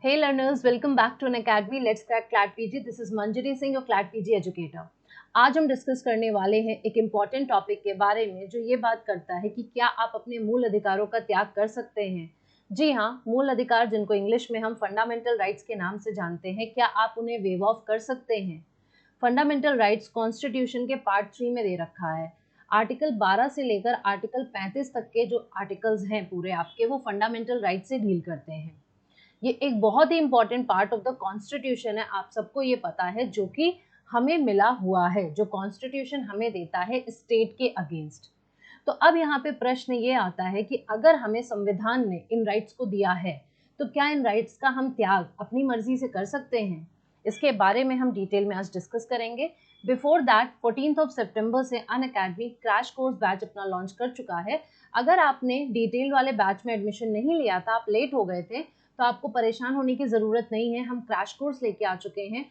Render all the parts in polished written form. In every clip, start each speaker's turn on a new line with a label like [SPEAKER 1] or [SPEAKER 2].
[SPEAKER 1] Hey learners, welcome back to an academy. Let's crack CLAT PG. This is Manjari Singh, your CLAT PG educator. आज हम discuss करने वाले हैं एक important topic के बारे में जो ये बात करता है कि क्या आप अपने मूल अधिकारों का त्याग कर सकते हैं। जी हाँ, मूल अधिकार जिनको इंग्लिश में हम फंडामेंटल राइट्स के नाम से जानते हैं, क्या आप उन्हें वेव ऑफ कर सकते हैं। फंडामेंटल राइट्स कॉन्स्टिट्यूशन के पार्ट 3 में दे रखा है। आर्टिकल 12 से लेकर आर्टिकल 35 तक के जो आर्टिकल्स हैं पूरे आपके, वो फंडामेंटल राइट्स से डील करते हैं। ये एक बहुत ही important part of the constitution है, आप सबको ये पता है, जो कि हमें मिला हुआ है, जो कॉन्स्टिट्यूशन हमें देता है स्टेट के अगेंस्ट। तो अब यहाँ पे प्रश्न ये आता है कि अगर हमें संविधान ने इन राइट्स को दिया है तो क्या इन राइट्स का हम त्याग अपनी मर्जी से कर सकते हैं। इसके बारे में हम डिटेल में आज डिस्कस करेंगे। बिफोर दैट 14 सितंबर से अनअकैडमी क्रैश कोर्स बैच अपना लॉन्च कर चुका है। अगर आपने डिटेल वाले बैच में एडमिशन नहीं लिया था, आप लेट हो गए थे, तो आपको परेशान होने की ज़रूरत नहीं है। हम क्रैश कोर्स लेके आ चुके हैं।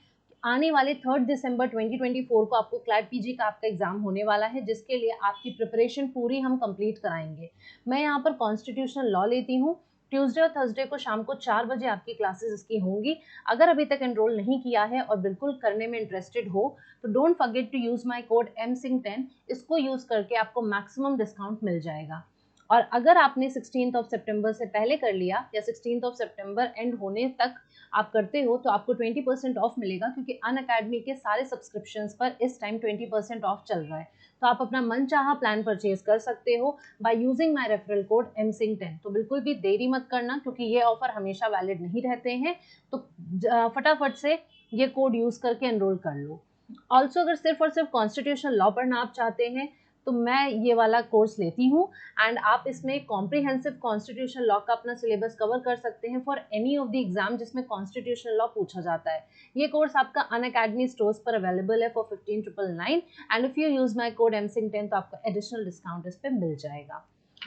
[SPEAKER 1] आने वाले 3 दिसंबर 2024 को आपको क्लैट पीजी का आपका एग्जाम होने वाला है, जिसके लिए आपकी प्रिपरेशन पूरी हम कंप्लीट कराएंगे। मैं यहाँ पर कॉन्स्टिट्यूशनल लॉ लेती हूँ। ट्यूसडे और थर्सडे को शाम को 4 बजे आपकी क्लासेस इसकी होंगी। अगर अभी तक एनरोल नहीं किया है और बिल्कुल करने में इंटरेस्टेड हो तो don't forget to use my code MSING10। इसको यूज़ करके आपको मैक्सिमम डिस्काउंट मिल जाएगा। और अगर आपने 16 सितंबर से पहले कर लिया या 16 सितंबर एंड होने तक आप करते हो तो आपको 20% ऑफ मिलेगा, क्योंकि अनअकैडमी के सारे सब्सक्रिप्शंस पर इस टाइम 20% ऑफ चल रहा है। तो आप अपना मनचाहा प्लान परचेज कर सकते हो by using my referral code MSING10। तो बिल्कुल भी देरी मत करना, क्योंकि ये ऑफर हमेशा वैलिड नहीं रहते हैं। तो फटाफट से ये कोड यूज करके एनरोल कर लो। ऑल्सो अगर सिर्फ और सिर्फ कॉन्स्टिट्यूशनल लॉ पढ़ना आप चाहते हैं तो मैं ये वाला कोर्स लेती हूँ, एंड आप इसमें कॉम्प्रिहेंसिव कॉन्स्टिट्यूशनल लॉ का अपना सिलेबस कवर कर सकते हैं for any of the exam जिसमें कॉन्स्टिट्यूशनल लॉ पूछा जाता है। ये कोर्स आपका अनअकैडमी स्टोर्स पर अवेलेबल है for 15,999 and if you use my code MSING10 तो आपको एडिशनल डिस्काउंट इस पर मिल जाएगा।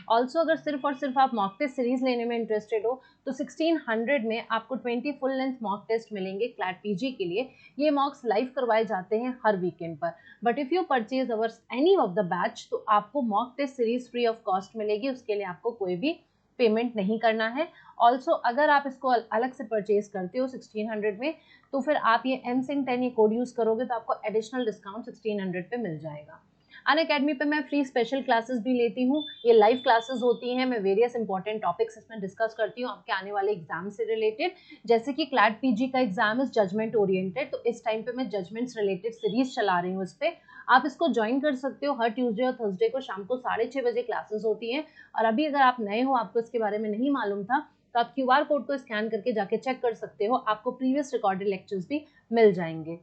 [SPEAKER 1] ऑल्सो अगर सिर्फ और सिर्फ आप मॉक टेस्ट सीरीज लेने में इंटरेस्टेड हो तो 1600 में आपको 20 फुल लेंथ मॉक टेस्ट मिलेंगे क्लैट पीजी के लिए। ये मॉक्स लाइव करवाए जाते हैं हर वीकेंड पर। But if you purchase our any of the batch तो आपको mock test series free of cost मिलेगी। उसके लिए आपको कोई भी पेमेंट नहीं करना है। ऑल्सो अगर आप इसको अलग से परचेज करते हो 1600 में तो फिर आप ये MSING10 ये कोड यूज़ करोगे तो आपको एडिशनल डिस्काउंट 1600 पे मिल जाएगा। अनअकैडमी पे मैं फ्री स्पेशल क्लासेस भी लेती हूँ। ये लाइव क्लासेस होती हैं। मैं वेरियस इंपॉर्टेंट टॉपिक्स इसमें डिस्कस करती हूँ आपके आने वाले एग्जाम से रिलेटेड। जैसे कि क्लैट पीजी का एग्जाम इज जजमेंट ओरिएंटेड, तो इस टाइम पे मैं जजमेंट्स रिलेटेड सीरीज चला रही हूँ इस पर। आप इसको ज्वाइन कर सकते हो। हर ट्यूसडे और थर्सडे को शाम को 6:30 बजे क्लासेस होती हैं। और अभी अगर आप नए हो, आपको इसके बारे में नहीं मालूम था, तो आप QR कोड को स्कैन करके जाके चेक कर सकते हो। आपको प्रीवियस रिकॉर्डेड लेक्चर्स भी मिल जाएंगे।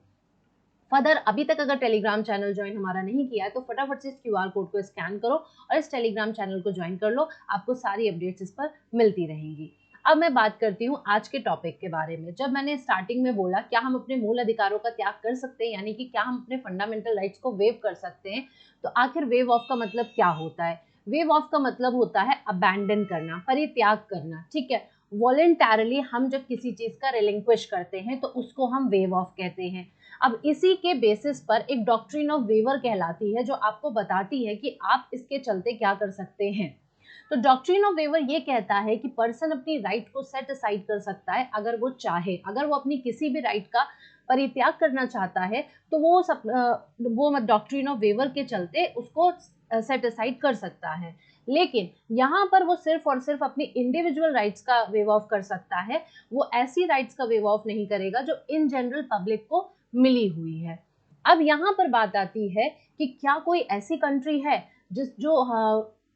[SPEAKER 1] फर्दर अभी तक अगर टेलीग्राम चैनल ज्वाइन हमारा नहीं किया है तो फटाफट से इस QR कोड को स्कैन करो और इस टेलीग्राम चैनल को ज्वाइन कर लो। आपको सारी अपडेट्स इस पर मिलती रहेंगी। अब मैं बात करती हूँ आज के टॉपिक के बारे में। जब मैंने स्टार्टिंग में बोला क्या हम अपने मूल अधिकारों का त्याग कर सकते हैं, यानी कि क्या हम अपने फंडामेंटल राइट्स को वेव कर सकते हैं, तो आखिर वेव ऑफ का मतलब क्या होता है। वेव ऑफ का मतलब होता है अबैंडन करना, परित्याग करना। ठीक है, वॉलेंटरली हम जब किसी चीज का रिलिंक्विश करते हैं तो उसको हम वेव ऑफ कहते हैं। अब इसी के बेसिस पर एक डॉक्ट्रिन ऑफ वेवर कहलाती है जो आपको बताती है कि आप इसके चलते क्या कर सकते हैं। तो डॉक्ट्रिन ऑफ वेवर ये कहता है कि पर्सन अपनी राइट को सेट असाइड कर सकता है अगर वो चाहे। अगर वो अपनी किसी भी राइट का परित्याग करना चाहता है तो वो डॉक्ट्रिन ऑफ वेवर के चलते उसको सेट असाइड कर सकता है। लेकिन यहाँ पर वो सिर्फ और सिर्फ अपनी इंडिविजुअल राइट्स का वेव ऑफ कर सकता है। वो ऐसी राइट्स का वेव ऑफ नहीं करेगा जो इन जनरल पब्लिक को मिली हुई है। अब यहाँ पर बात आती है कि क्या कोई ऐसी कंट्री है जो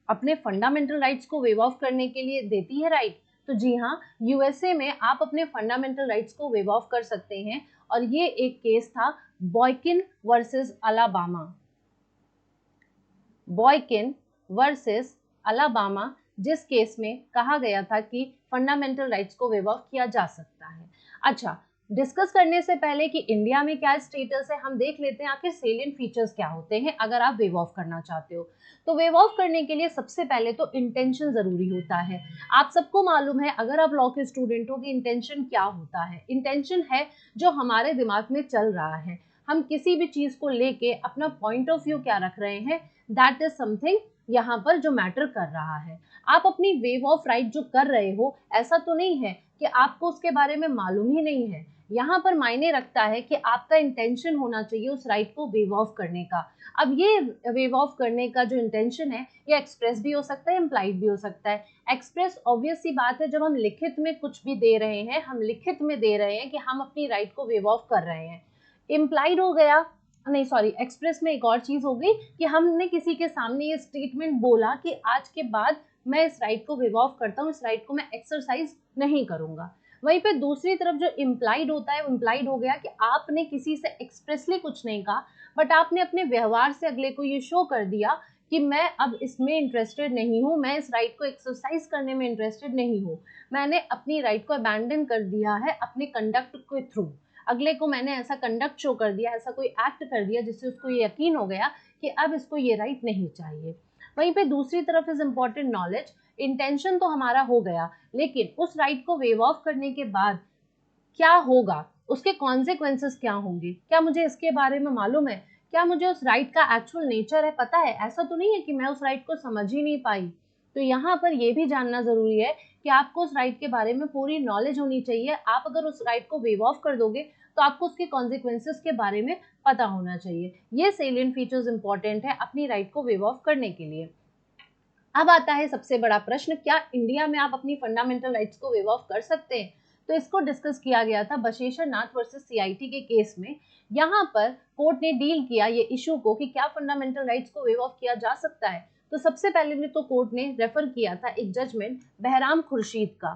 [SPEAKER 1] अपने फंडामेंटल राइट्स को वेव ऑफ करने के लिए देती है राइट। तो जी हाँ, USA में आप अपने फंडामेंटल राइट्स को वेव ऑफ कर सकते हैं। और ये एक केस था बॉयकिन वर्सेस अलाबामा। बॉयकिन वर्सेस अलाबामा, जिस केस में कहा गया था कि फंडामेंटल राइट्स को वेव ऑफ किया जा सकता है। अच्छा, डिस्कस करने से पहले कि इंडिया में क्या स्टेटस है, हम देख लेते हैं आखिर सेलिएंट फीचर्स क्या होते हैं अगर आप वेव ऑफ करना चाहते हो। तो वेव ऑफ करने के लिए सबसे पहले तो इंटेंशन जरूरी होता है। आप सबको मालूम है अगर आप लॉ के स्टूडेंट हो कि इंटेंशन क्या होता है। इंटेंशन है जो हमारे दिमाग में चल रहा है, हम किसी भी चीज को लेके अपना पॉइंट ऑफ व्यू क्या रख रहे हैं, दैट इज समथिंग यहाँ पर जो मैटर कर रहा है। आप अपनी वेव ऑफ राइट जो कर रहे हो, ऐसा तो नहीं है कि आपको उसके बारे में मालूम ही नहीं है। यहाँ पर मायने रखता है कि आपका इंटेंशन होना चाहिए उस राइट को वेव ऑफ करने का। अब ये वेव ऑफ करने का जो इंटेंशन है, ये एक्सप्रेस भी हो सकता है, इम्प्लाइड भी हो सकता है। एक्सप्रेस ऑब्वियस सी बात है, जब हम लिखित में कुछ भी दे रहे हैं, हम लिखित में दे रहे हैं कि हम अपनी राइट को वेव ऑफ कर रहे हैं। इम्प्लाइड हो गया, नहीं सॉरी, एक्सप्रेस में एक और चीज हो गई कि हमने किसी के सामने ये स्टेटमेंट बोला कि आज के बाद मैं इस राइट को वेव ऑफ करता हूँ, इस राइट को मैं एक्सरसाइज नहीं करूंगा। वहीं पे दूसरी तरफ जो इम्प्लाइड होता है, वो इम्प्लाइड हो गया कि आपने किसी से एक्सप्रेसली कुछ नहीं कहा, बट आपने अपने व्यवहार से अगले को ये शो कर दिया कि मैं अब इसमें इंटरेस्टेड नहीं हूँ, मैं इस राइट को एक्सरसाइज करने में इंटरेस्टेड नहीं हूँ, मैंने अपनी राइट को अबैंडन कर दिया है अपने कंडक्ट के थ्रू। अगले को मैंने ऐसा कंडक्ट शो कर दिया, ऐसा कोई एक्ट कर दिया जिससे उसको ये यकीन हो गया कि अब इसको ये राइट नहीं चाहिए। वहीं पे दूसरी तरफ इज इम्पॉर्टेंट नॉलेज। इंटेंशन तो हमारा हो गया, लेकिन उस राइट को वेव ऑफ करने के बाद क्या होगा, उसके कॉन्सिक्वेंसेस क्या होंगे, क्या मुझे इसके बारे में मालूम है, क्या मुझे उस राइट का एक्चुअल नेचर है पता है। ऐसा तो नहीं है कि मैं उस राइट को समझ ही नहीं पाई। तो यहाँ पर यह भी जानना जरूरी है कि आपको उस राइट के बारे में पूरी नॉलेज होनी चाहिए। आप अगर उस राइट को वेव ऑफ कर दोगे तो आपको उसके कॉन्सिक्वेंसेस के बारे में पता होना चाहिए। ये सेलिएंट फीचर्स इंपॉर्टेंट है अपनी राइट को वेव ऑफ करने के लिए। अब आता है सबसे बड़ा प्रश्न, क्या इंडिया में आप अपनी फंडामेंटल राइट्स को वेव ऑफ कर सकते हैं। तो इसको डिस्कस किया गया था बशेश्वर नाथ वर्सेस सीआईटी के केस में। यहाँ पर कोर्ट ने डील किया ये इशू को कि क्या फंडामेंटल राइट्स को वेव ऑफ किया जा सकता है। तो सबसे पहले तो कोर्ट ने रेफर किया था एक जजमेंट बहराम खुर्शीद का।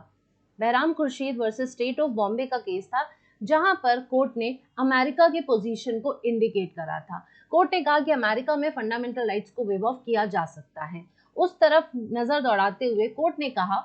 [SPEAKER 1] Bahram Khurshid versus state of Bombay का केस था, जहां पर कोर्ट ने अमेरिका के पोजीशन को इंडिकेट करा था। कोर्ट ने कहा कि अमेरिका में फंडामेंटल राइट्स को वेव ऑफ किया जा सकता है। उस तरफ नजर दौड़ाते हुए कोर्ट ने कहा,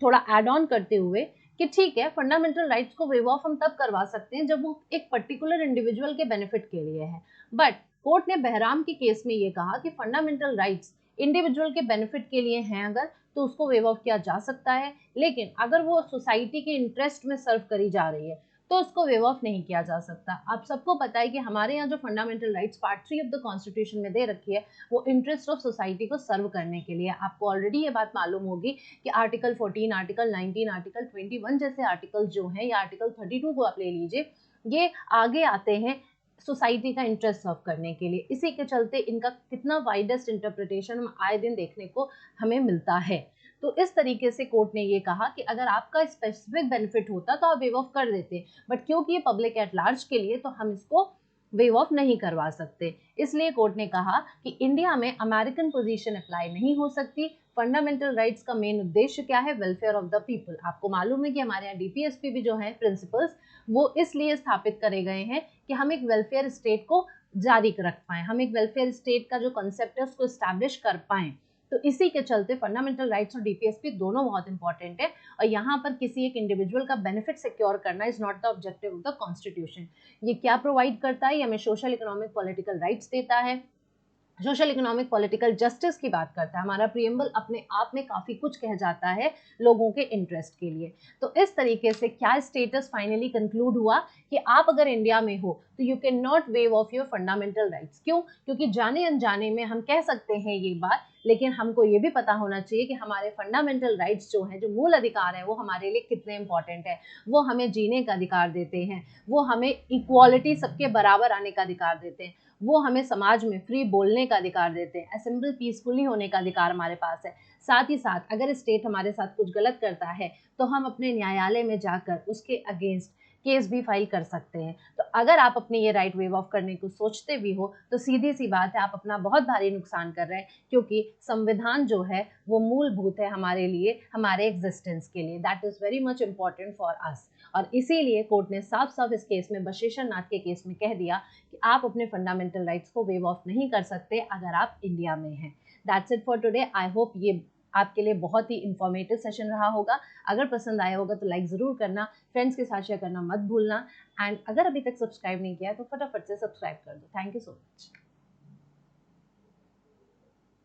[SPEAKER 1] थोड़ा एड ऑन करते हुए, कि ठीक है, फंडामेंटल राइट्स को वेव ऑफ हम तब करवा सकते हैं जब वो एक पर्टिकुलर इंडिविजुअल के बेनिफिट के लिए है। बट कोर्ट ने बहराम के केस में ये कहा कि फंडामेंटल राइट्स इंडिविजुअल के बेनिफिट के लिए हैं अगर, तो उसको वेव ऑफ किया जा सकता है। लेकिन अगर वो सोसाइटी के इंटरेस्ट में सर्व करी जा रही है तो उसको वेव ऑफ नहीं किया जा सकता। आप सबको पता है कि हमारे यहाँ जो fundamental rights part 3 of the constitution में दे रखी है, वो इंटरेस्ट ऑफ सोसाइटी को सर्व करने के लिए। आपको ऑलरेडी ये बात मालूम होगी कि आर्टिकल 14, आर्टिकल 19, आर्टिकल 21 जैसे आर्टिकल जो हैं, या आर्टिकल 32 को आप ले लीजिए, ये आगे आते हैं सोसाइटी का इंटरेस्ट सर्व करने के लिए। इसी के चलते इनका कितना वाइडेस्ट इंटरप्रिटेशन हम आए दिन देखने को हमें मिलता है। तो इस तरीके से कोर्ट ने ये कहा कि अगर आपका स्पेसिफिक बेनिफिट होता तो आप वेव ऑफ कर देते, बट क्योंकि ये पब्लिक एट लार्ज के लिए, तो हम इसको वेव ऑफ नहीं करवा सकते। इसलिए कोर्ट ने कहा कि इंडिया में अमेरिकन पोजीशन अप्लाई नहीं हो सकती। फंडामेंटल राइट्स का मेन उद्देश्य क्या है, वेलफेयर ऑफ द पीपल। आपको मालूम है कि हमारे यहाँ डीपीएसपी भी जो है प्रिंसिपल्स, वो इसलिए स्थापित करे गए हैं कि हम एक वेलफेयर स्टेट को जारी रख पाएं, हम एक वेलफेयर स्टेट का जो कंसेप्ट है उसको स्टैब्लिश कर पाएं। तो इसी के चलते फंडामेंटल राइट्स और डीपीएसपी दोनों बहुत इंपॉर्टेंट है। और यहाँ पर किसी एक इंडिविजुअल का बेनिफिट सिक्योर करना is not the objective of the constitution. ये क्या प्रोवाइड करता है, ये हमें सोशल, इकोनॉमिक, पॉलिटिकल राइट्स देता है, सोशल, इकोनॉमिक, पॉलिटिकल जस्टिस की बात करता है। हमारा प्रीएम्बल अपने आप में काफी कुछ कह जाता है लोगों के इंटरेस्ट के लिए। तो इस तरीके से क्या स्टेटस फाइनली कंक्लूड हुआ कि आप अगर इंडिया में हो तो you can not wave of your fundamental rights. क्यों? क्योंकि जाने अनजाने में हम कह सकते हैं ये बात, लेकिन हमको ये भी पता होना चाहिए कि हमारे फंडामेंटल राइट्स जो हैं, जो मूल अधिकार है, वो हमारे लिए कितने इंपॉर्टेंट है। वो हमें जीने का अधिकार देते हैं, वो हमें इक्वालिटी, सबके बराबर आने का अधिकार देते हैं, वो हमें समाज में फ्री बोलने का अधिकार देते हैं, असेंबल पीसफुली होने का अधिकार हमारे पास है। साथ ही साथ अगर स्टेट हमारे साथ कुछ गलत करता है तो हम अपने न्यायालय में जाकर उसके अगेंस्ट केस भी फाइल कर सकते हैं। तो अगर आप अपने ये राइट वेव ऑफ करने को सोचते भी हो तो सीधी सी बात है, आप अपना बहुत भारी नुकसान कर रहे हैं, क्योंकि संविधान जो है वो मूलभूत है हमारे लिए, हमारे एग्जिस्टेंस के लिए। That is very much important for us. और इसीलिए कोर्ट ने साफ साफ इस केस में, बशेश्वर नाथ के केस में कह दिया कि आप अपने फंडामेंटल राइट्स को वेव ऑफ नहीं कर सकते अगर आप इंडिया में हैं। That's it for today. I hope ये आपके लिए बहुत ही इंफॉर्मेटिव सेशन रहा होगा। अगर पसंद आया होगा तो लाइक ज़रूर करना, फ्रेंड्स के साथ शेयर करना मत भूलना, एंड अगर अभी तक सब्सक्राइब नहीं किया तो फटाफट से सब्सक्राइब कर दो। Thank you so much.